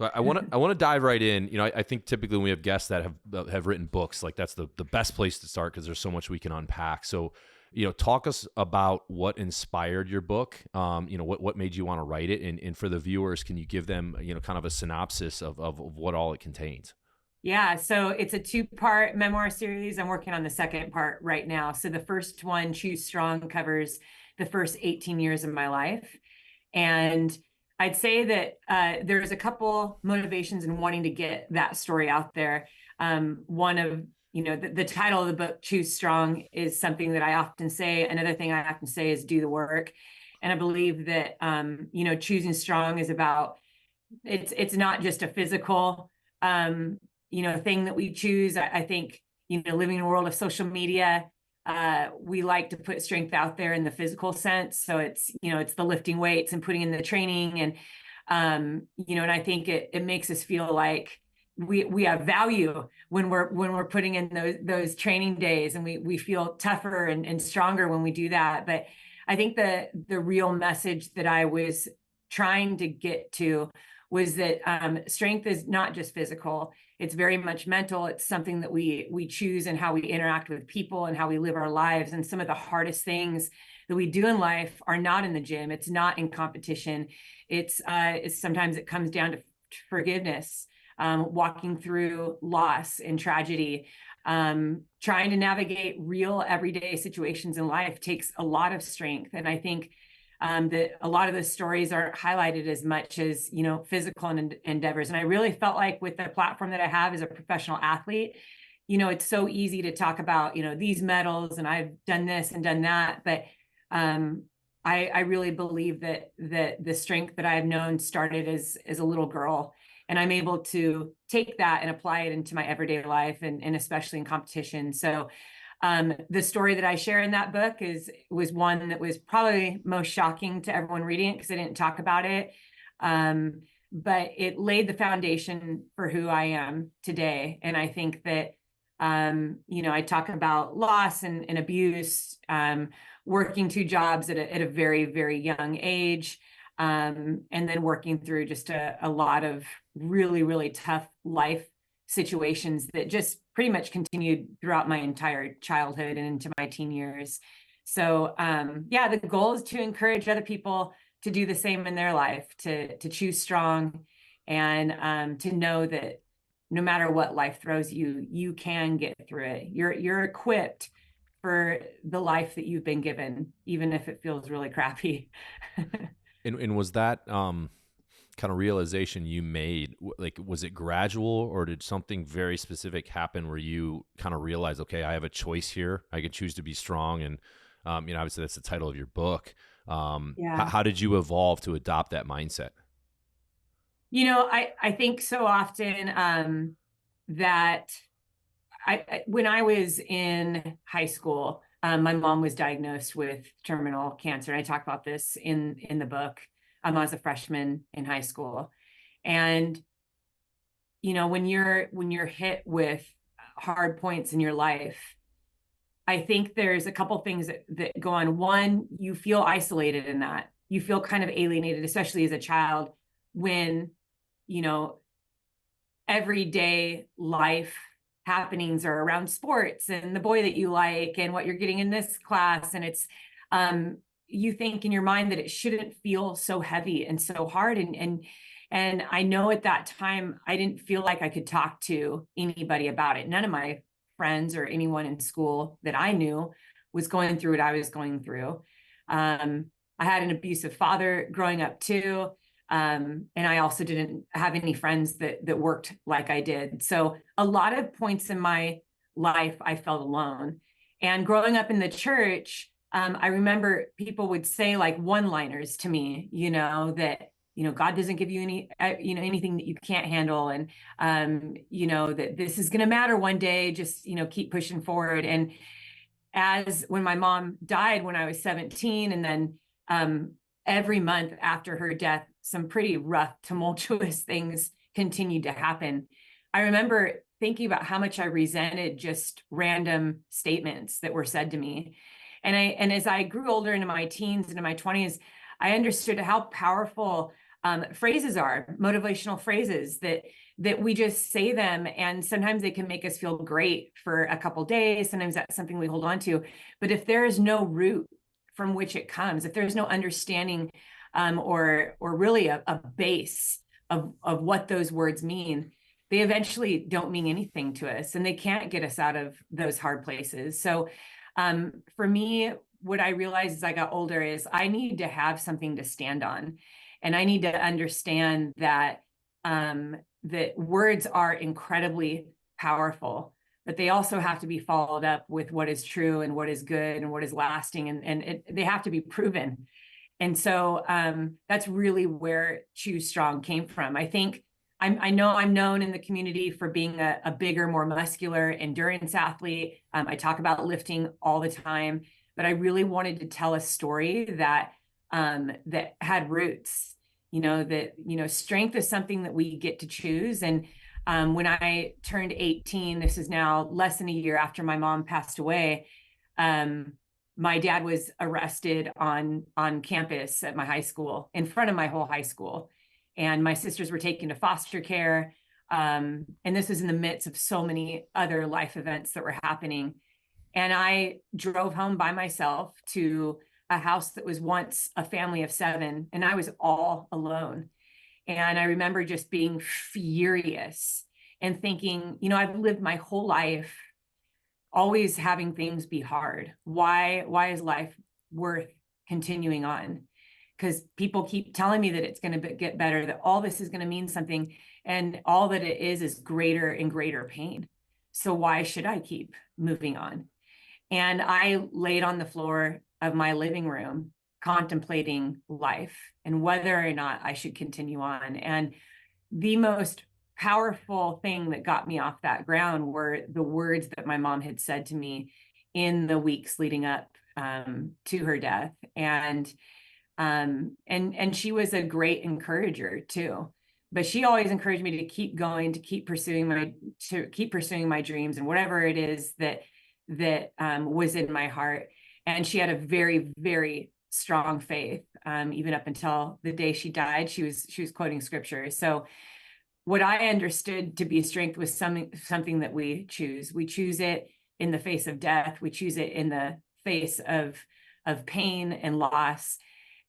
So I want to dive right in. I think typically when we have guests that have written books, like that's the best place to start because there's so much we can unpack. So, talk us about what inspired your book. What made you want to write it, and for the viewers, can you give them kind of a synopsis of what all it contains? Yeah, so it's a two-part memoir series. I'm working on the second part right now. So the first one, Choose Strong, covers the first 18 years of my life. And I'd say that there's a couple motivations in wanting to get that story out there. One of, the title of the book, Choose Strong, is something that I often say. Another thing I often say is do the work. And I believe that, choosing strong is about, it's not just a physical, thing that we choose. I think, living in a world of social media, we like to put strength out there in the physical sense. So it's the lifting weights and putting in the training. And, and I think it makes us feel like we have value when we're putting in those training days, and we feel tougher and stronger when we do that. But I think the real message that I was trying to get to was that strength is not just physical. It's very much mental. It's something that we choose and how we interact with people and how we live our lives. And some of the hardest things that we do in life are not in the gym. It's not in competition. It's sometimes it comes down to forgiveness, walking through loss and tragedy. Trying to navigate real everyday situations in life takes a lot of strength. And I think that a lot of the stories aren't highlighted as much as, physical endeavors. And I really felt like with the platform that I have as a professional athlete, it's so easy to talk about, these medals and I've done this and done that. But I really believe that the strength that I have known started as a little girl. And I'm able to take that and apply it into my everyday life and especially in competition. So the story that I share in that book was one that was probably most shocking to everyone reading it because I didn't talk about it. But it laid the foundation for who I am today. And I think that, I talk about loss and abuse, working two jobs at a very, very young age, and then working through just a lot of really, really tough life situations that just pretty much continued throughout my entire childhood and into my teen years. So the goal is to encourage other people to do the same in their life, to choose strong, and to know that no matter what life throws you, you can get through it. You're equipped for the life that you've been given, even if it feels really crappy. And was that kind of realization you made, like, was it gradual, or did something very specific happen where you kind of realized, okay, I have a choice here. I can choose to be strong. And, obviously that's the title of your book. Yeah. How did you evolve to adopt that mindset? I think so often that when I was in high school, my mom was diagnosed with terminal cancer. And I talk about this in the book. I was a freshman in high school. And, when you're hit with hard points in your life, I think there's a couple things that go on. One, you feel isolated in that. You feel kind of alienated, especially as a child, when, everyday life happenings are around sports and the boy that you like and what you're getting in this class. And it's, you think in your mind that it shouldn't feel so heavy and so hard. And I know at that time, I didn't feel like I could talk to anybody about it. None of my friends or anyone in school that I knew was going through what I was going through. I had an abusive father growing up too. And I also didn't have any friends that worked like I did. So a lot of points in my life, I felt alone. And growing up in the church, I remember people would say like one-liners to me, that, God doesn't give you anything that you can't handle. And, that this is going to matter one day, just, keep pushing forward. And when my mom died when I was 17, and then every month after her death, some pretty rough, tumultuous things continued to happen. I remember thinking about how much I resented just random statements that were said to me. And as I grew older into my teens, into my 20s, I understood how powerful phrases are, motivational phrases that we just say them, and sometimes they can make us feel great for a couple days. Sometimes that's something we hold on to. But if there is no root from which it comes, if there's no understanding or really a base of what those words mean, they eventually don't mean anything to us, and they can't get us out of those hard places. So for me, what I realized as I got older is I need to have something to stand on. And I need to understand that that words are incredibly powerful, but they also have to be followed up with what is true and what is good and what is lasting, and they have to be proven. And so that's really where Choose Strong came from. I think I know I'm known in the community for being a bigger, more muscular endurance athlete. I talk about lifting all the time, but I really wanted to tell a story that that had roots. That strength is something that we get to choose. And when I turned 18, this is now less than a year after my mom passed away, my dad was arrested on campus at my high school, in front of my whole high school. And my sisters were taken to foster care. And this was in the midst of so many other life events that were happening. And I drove home by myself to a house that was once a family of 7, and I was all alone. And I remember just being furious and thinking, I've lived my whole life always having things be hard. Why is life worth continuing on? Because people keep telling me that it's going to get better, that all this is going to mean something, and all that it is greater and greater pain. So why should I keep moving on? And I laid on the floor of my living room contemplating life and whether or not I should continue on. And the most powerful thing that got me off that ground were the words that my mom had said to me in the weeks leading up to her death. And she was a great encourager too. But she always encouraged me to keep going, to keep pursuing my dreams and whatever it is that was in my heart. And she had a very, very strong faith. Even up until the day she died, she was quoting scripture. So what I understood to be strength was something that we choose. We choose it in the face of death. We choose it in the face of pain and loss.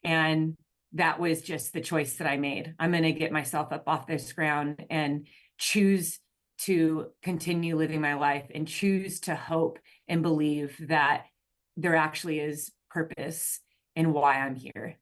And that was just the choice that I made. I'm going to get myself up off this ground and choose to continue living my life and choose to hope and believe that there actually is purpose in why I'm here.